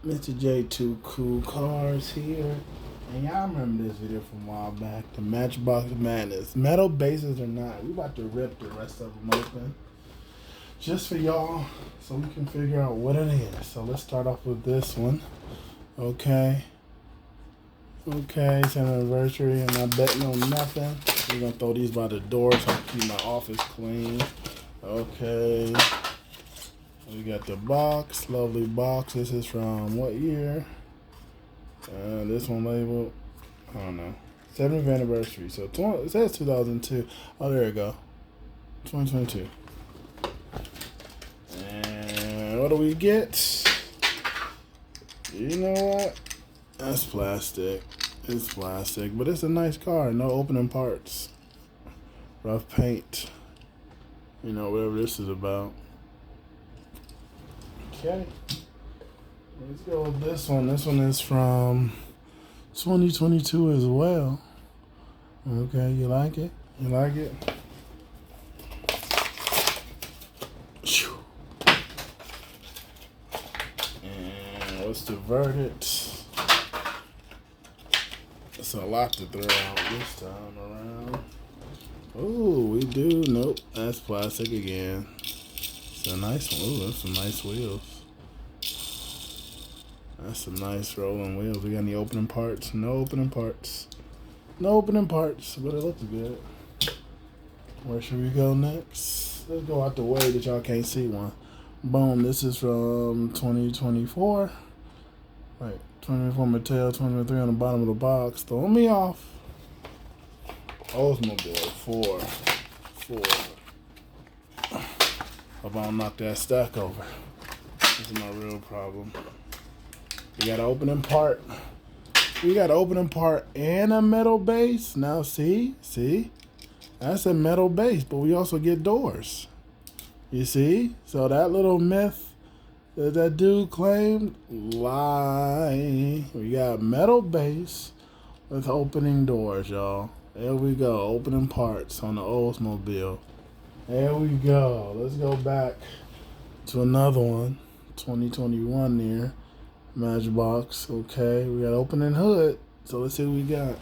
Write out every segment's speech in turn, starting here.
Mr. J, two cool cars here. And y'all remember this video from a while back, the Matchbox Madness. Metal bases or not, we about to rip the rest of them open. Just for y'all, so we can figure out what it is. So let's start off with this one. Okay, it's an anniversary and I'm betting on nothing. We're gonna throw these by the door so I can keep my office clean. Okay. We got the box, lovely box. This is from what year? This one labeled, I don't know, 70th anniversary. So it says 2002. Oh, there we go, 2022. And what do we get? You know what? That's plastic. It's plastic, but it's a nice car. No opening parts. Rough paint. You know, whatever this is about. Okay, let's go with this one. This one is from 2022 as well. Okay, you like it? You like it? And what's the verdict? It's a lot to throw out this time around. Oh, we do. Nope, that's plastic again. A nice one. Ooh, that's some nice wheels. That's some nice rolling wheels. We got any opening parts? No opening parts. No opening parts, but it looks good. Where should we go next? Let's go out the way that y'all can't see one. Boom, this is from 2024. Right, 24 Mattel, 23 on the bottom of the box. Throw me off. Oldsmobile, four. Hope I don't knock that stack over. This is my real problem. We got an opening part. We got an opening part and a metal base. Now see? That's a metal base, but we also get doors. You see? So that little myth that dude claimed, lie. We got metal base with opening doors, y'all. There we go. Opening parts on the Oldsmobile. There we go. Let's go back to another one. 2021 there. Matchbox. Okay. We got opening hood. So let's see what we got.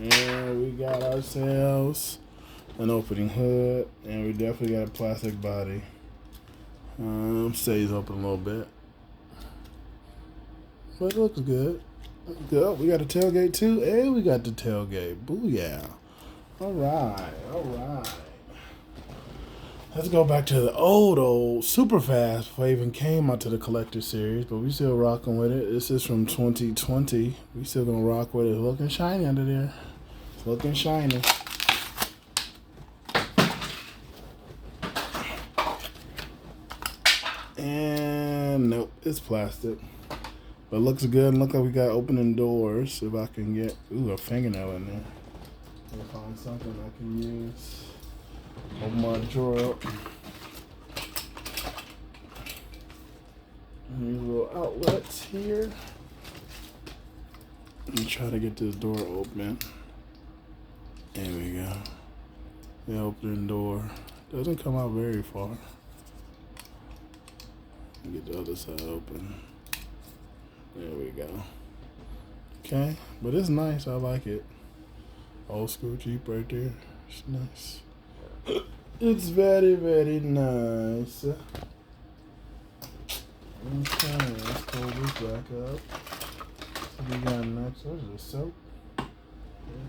And we got ourselves an opening hood. And we definitely got a plastic body. Stays open a little bit. But it looks good. Good. We got a tailgate too, and we got the tailgate. Booyah. All right. Let's go back to the old super fast before it even came out to the collector series, but we still rocking with it. This is from 2020. We still gonna rock with it. It's looking shiny under there. It's looking shiny. And nope, it's plastic. But it looks good. Look like we got opening doors. If I can get, a fingernail in there. I'll find something I can use. Open my drawer up. These little outlets here. Let me try to get this door open. There we go. The opening door doesn't come out very far. Get the other side open. There we go. Okay, but it's nice. I like it. Old school Jeep right there. It's nice. It's very, very nice. Okay, let's pull this back up. So we got next. What is this? Soap?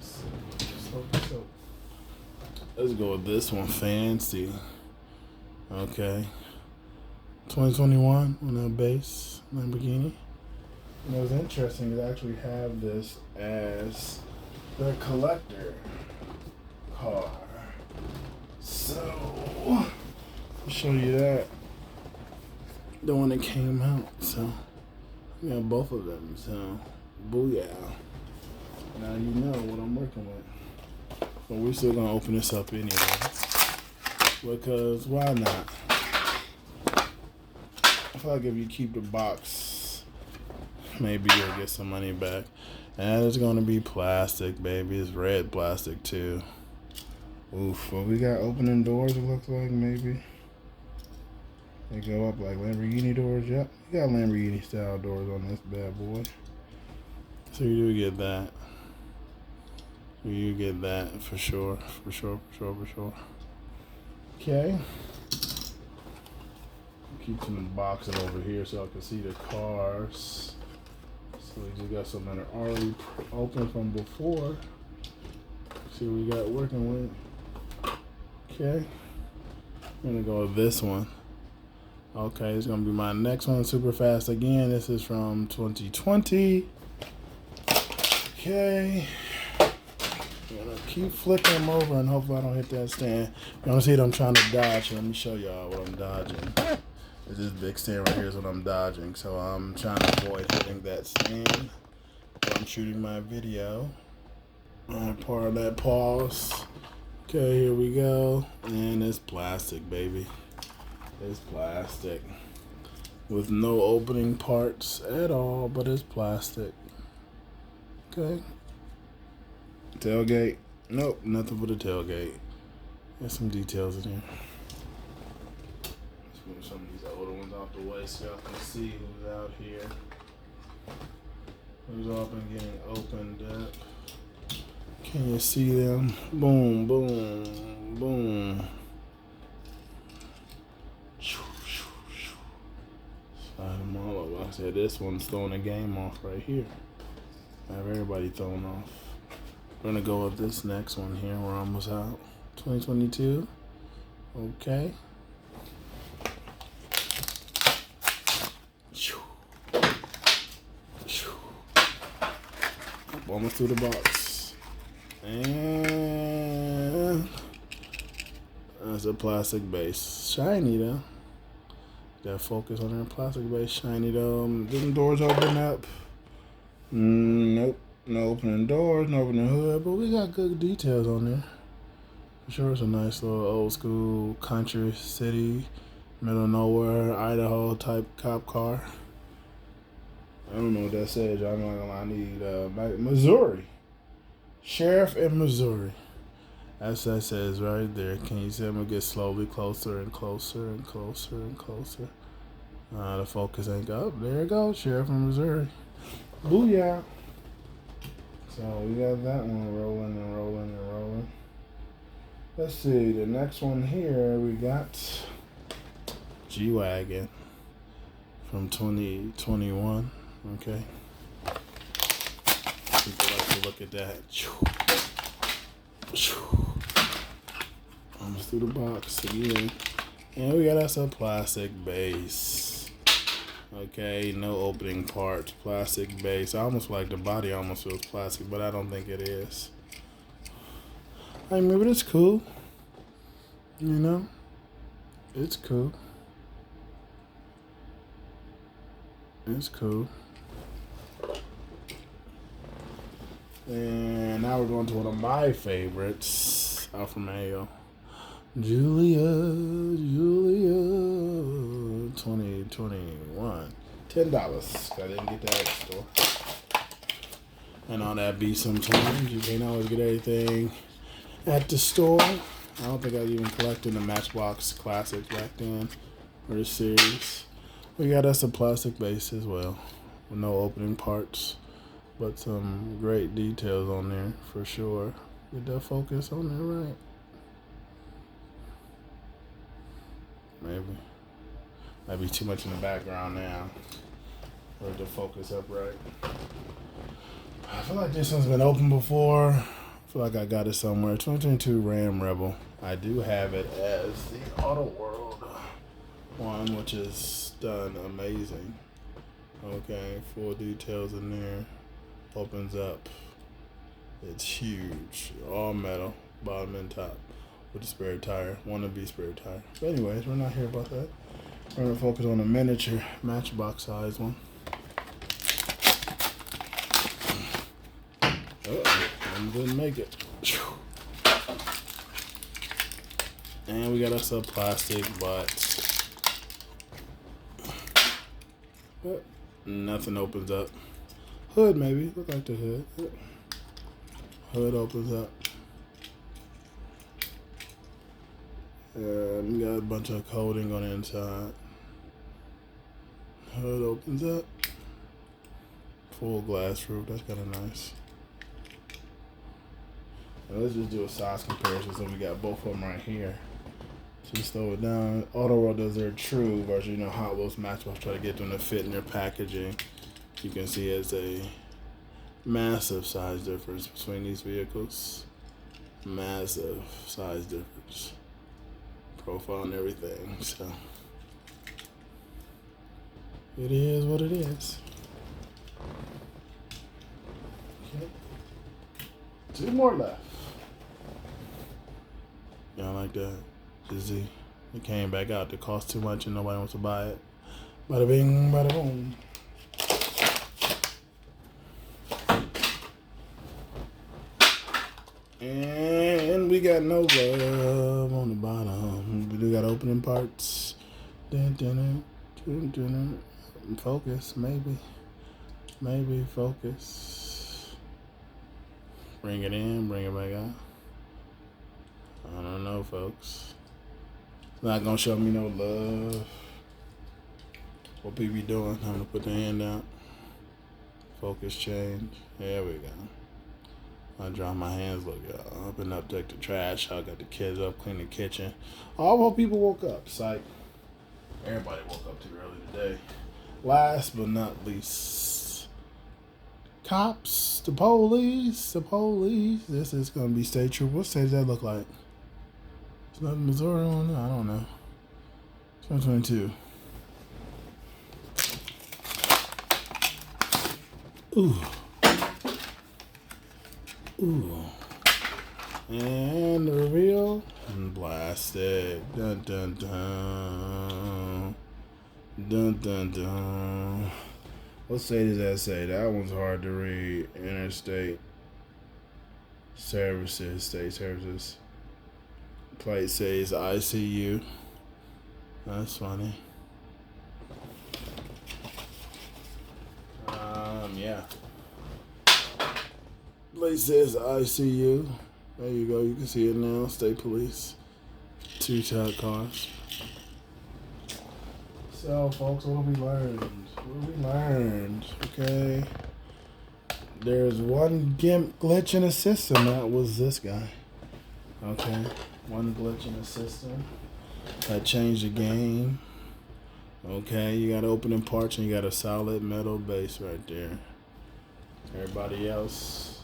Soap. Let's go with this one. Fancy. Okay. 2021 on that base Lamborghini. And it was interesting to actually have this as the collector car. So, I'll show you that. The one that came out. So, we got both of them. So, booyah. Now you know what I'm working with. But we're still going to open this up anyway. Because why not? I feel like if you keep the box, maybe you'll get some money back. And it's going to be plastic, baby. It's red plastic, too. Oof, well, we got opening doors, it looks like, maybe. They go up like Lamborghini doors. Yep, we got Lamborghini style doors on this bad boy. So you do get that. You get that for sure. For sure. Okay. Keep some boxes over here so I can see the cars. So we just got some that are already open from before. See what we got working with. Okay. I'm gonna go with this one. Okay, it's gonna be my next one, super fast again. This is from 2020. Okay. I'm gonna keep flicking them over and hopefully I don't hit that stand. You wanna see what I'm trying to dodge? Let me show y'all what I'm dodging. This big stand right here is what I'm dodging. So I'm trying to avoid hitting that stand while I'm shooting my video. Part of that pause. Okay, here we go. And it's plastic, baby. It's plastic. With no opening parts at all, but it's plastic. Okay. Tailgate. Nope, nothing but a tailgate. There's some details in here. Let's move some of these older ones off the way so y'all can see who's out here. Who's all been getting opened up. Can you see them? Boom, boom, boom. Slide them all over. I said this one's throwing the game off right here. I have everybody thrown off. We're gonna go with this next one here. We're almost out. 2022. Okay. Almost through the box. And that's a plastic base. Shiny though. Got focus on that plastic base. Shiny though. Didn't doors open up? Nope. No opening doors, no opening hood, but we got good details on there. For sure, it's a nice little old school country city, middle of nowhere, Idaho type cop car. I don't know what that says. I'm not gonna lie. I need Missouri. Sheriff in Missouri. That's that says right there. Can you see him get slowly closer and closer and closer and closer? The focus ain't up. There it goes. Sheriff in Missouri. Booyah. So we got that one rolling and rolling and rolling. Let's see. The next one here, we got G-Wagon from 2021. Okay. People like to look at that. Almost through the box again. And we got us a plastic base. Okay, no opening parts. Plastic base. I almost feel like the body almost feels plastic, but I don't think it is. I mean, but it's cool. You know? It's cool. It's cool. And now we're going to one of my favorites, Alfa Romeo. Julia, 2021. $10. I didn't get that at the store. And all that be sometimes. You can't always get everything at the store. I don't think I even collected the Matchbox Classics back then, or the series. We got us a plastic base as well, with no opening parts, but some great details on there for sure. Get that focus on there right. Maybe. Might be too much in the background now. Or the focus up right. I feel like this one's been open before. I feel like I got it somewhere. 2022 Ram Rebel. I do have it as the Auto World one, which is done amazing. Okay, full details in there. Opens up. It's huge. All metal, bottom and top. With the spare tire. Wannabe spare tire. But anyways, we're not here about that. We're going to focus on a miniature Matchbox size one. One didn't make it. And we got us a plastic but nothing opens up. Hood maybe. Look like the hood. Hood opens up. And got a bunch of coating on the inside. Hood opens up. Full glass roof. That's kind of nice. Now let's just do a size comparison. So we got both of them right here. Just throw it down. Auto World does their true version. You know, Hot Wheels Matchbox try to get them to fit in their packaging. You can see it's a massive size difference between these vehicles. Massive size difference. Profile and everything. So it is what it is. Okay. 2 more left. Y'all like that? Dizzy. It came back out. It cost too much and nobody wants to buy it. Bada bing, bada boom. And we got no love on the bottom. We do got opening parts. Dun, dun, dun, dun, dun. Focus, maybe. Maybe focus. Bring it in, bring it back out. I don't know, folks. It's not gonna show me no love. What people doing? I'm gonna put the hand out. Focus change. There we go. I dry my hands, look, y'all. Up and up, take the trash. I got the kids up, clean the kitchen. All people woke up. Psych. Everybody woke up too early today. Last but not least, cops, the police. This is gonna be state troop. What state does that look like? It's not Missouri on there. I don't know. 2022. Ooh. Ooh. And the reveal. Blasted. Dun dun dun. Dun dun dun. What state does that say? That one's hard to read. Interstate Services. State Services. Plate says ICU. That's funny. Yeah. Plate says ICU. There you go. You can see it now. State Police. 2 top cars. So, folks, what have we learned? Okay. There's one glitch in the system. That was this guy. Okay. One glitch in the system. That changed the game. Okay. You got opening parts and you got a solid metal base right there. Everybody else,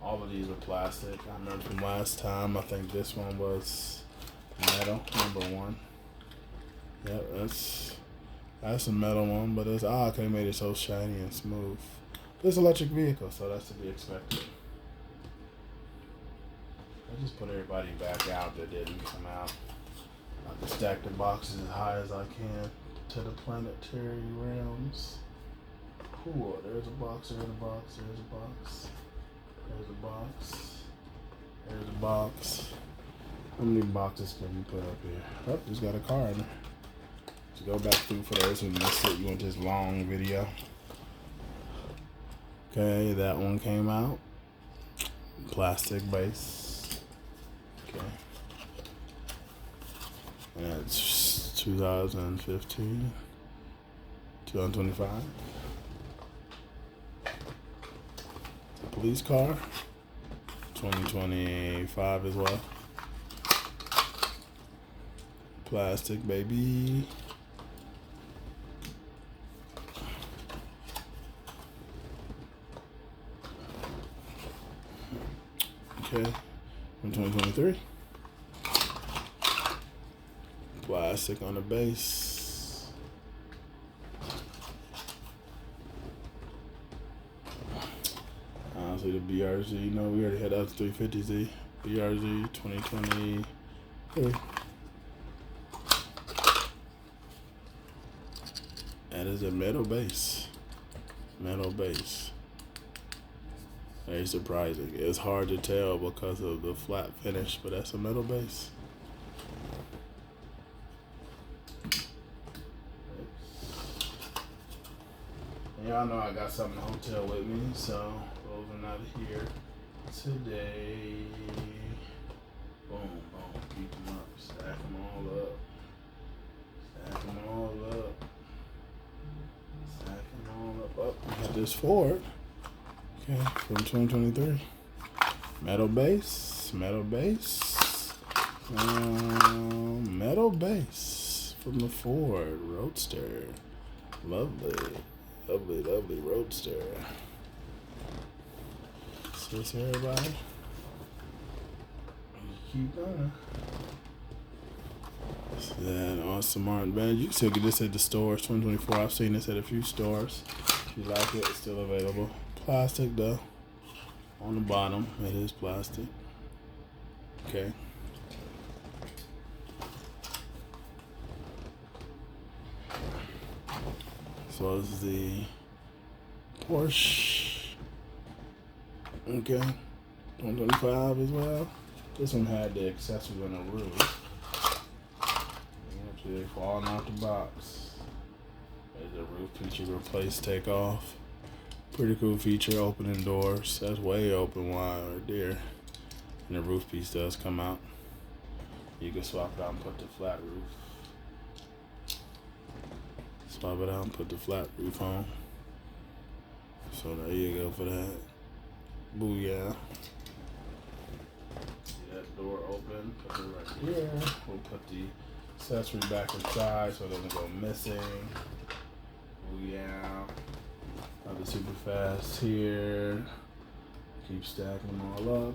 all of these are plastic. I remember from last time, I think this one was metal, number 1. Yep, that's a metal one, but it's odd because they made it so shiny and smooth. This electric vehicle, so that's to be expected. I just put everybody back out that didn't come out. I can stack the boxes as high as I can to the planetary realms. Cool. There's a box, there's a box, there's a box. There's a box. There's a box. How many boxes can we put up here? Oh, just got a car in there. To go back through for those who missed it, you want this long video. Okay, that one came out. Plastic base. Okay. And that's 2015. 2025. Police car. 2025 as well. Plastic, baby. Okay, from 2023. Plastic on the base. Honestly, the BRZ, you know, we already had that 350Z. BRZ 2023. That is a metal base. Metal base. Very surprising. It's hard to tell because of the flat finish, but that's a metal base. Y'all know I got something in the hotel with me, so those are not here today. Boom, boom, keep them up. this Ford. Okay, from 2023. Metal base, metal base. Metal base from the Ford Roadster. Lovely, lovely, lovely Roadster. So it's everybody. Keep going. So that awesome Martin Band. You can still get this at the stores. 2024. I've seen this at a few stores. If you like it, it's still available. Plastic though. On the bottom, it is plastic. Okay. So this is the Porsche. Okay. 125 as well. This one had the accessories on the roof. Actually, they falling off the box. There's a roof feature, replace, take off. Pretty cool feature, opening doors. That's way open wide right there. And the roof piece does come out. You can swap it out and put the flat roof. Swap it out and put the flat roof on. So there you go for that. Booyah. See that door open? Put it right here. We'll put the accessory back inside so it doesn't go missing. Booyah. Another super fast here. Keep stacking them all up.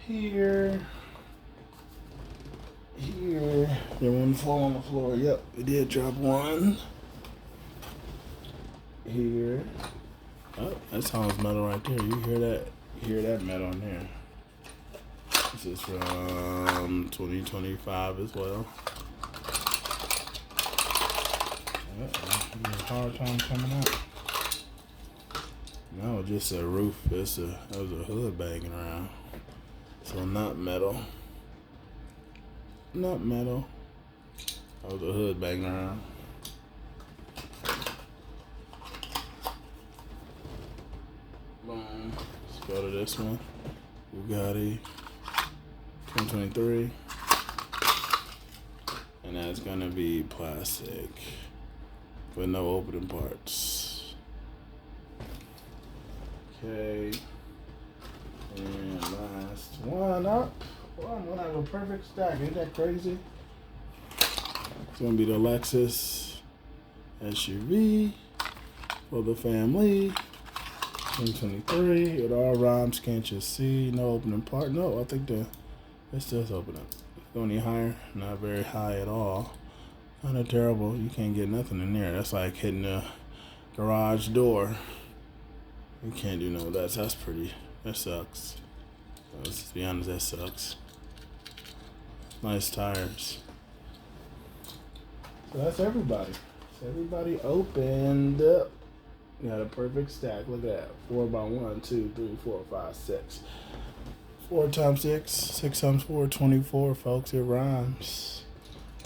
Here. Here. There one fall on the floor. Yep, it did drop one. Here. Oh, that sounds metal right there. You hear that? You hear that metal in there. This is from 2025 as well. A hard time coming out. No, just a roof. That was a hood banging around. So not metal. Not metal. That was a hood banging around. Boom. Let's go to this one. Bugatti 2023. And that's gonna be plastic. With no opening parts. Okay. And last one up. Well, I'm gonna have a perfect stack. Ain't that crazy? It's gonna be the Lexus SUV for the family. 2023. It all rhymes, can't you see? No opening part. No, I think it's just open up. Going any higher? Not very high at all. Kind of terrible. You can't get nothing in there. That's like hitting a garage door. You can't do no of that. That's pretty. That sucks. Let's be honest, that sucks. Nice tires. So that's everybody. So everybody opened up. You got a perfect stack. Look at that. 4 by 1, 2, 3, 4, 5, 6. 4 times 6. 6 times 4, 24, folks. It rhymes.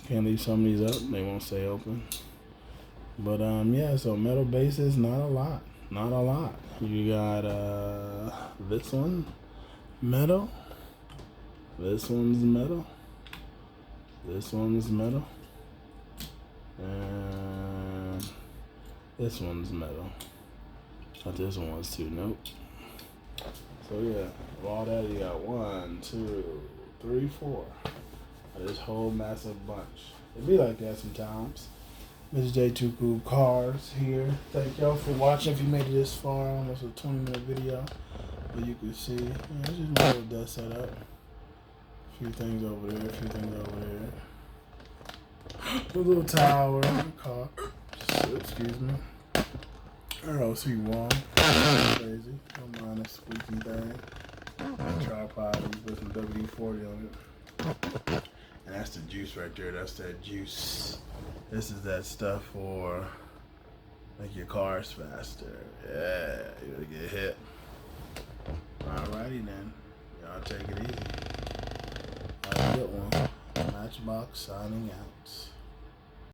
Can't leave some of these up. They won't stay open. But yeah, so metal bases, not a lot. Not a lot. You got this one, metal. This one's metal. This one's metal. And this one's metal. But this one's too. Nope. So yeah, of all that you got 1, 2, 3, 4. This whole massive bunch. It be like that sometimes. Mr. J Too Cool Cars here. Thank y'all for watching. If you made it this far, almost a 20-minute video. But you can see, it's just my little dust setup. A few things over there, a few things over there. A little tower, car. Excuse me. ROC wall. Crazy. Don't mind a squeaky thing. A tripod. You put some WD-40 on it. And that's the juice right there. That's that juice. This is that stuff for make your cars faster. Yeah, you gonna get hit. Alrighty then. Y'all take it easy. Have a good one. Matchbox signing out.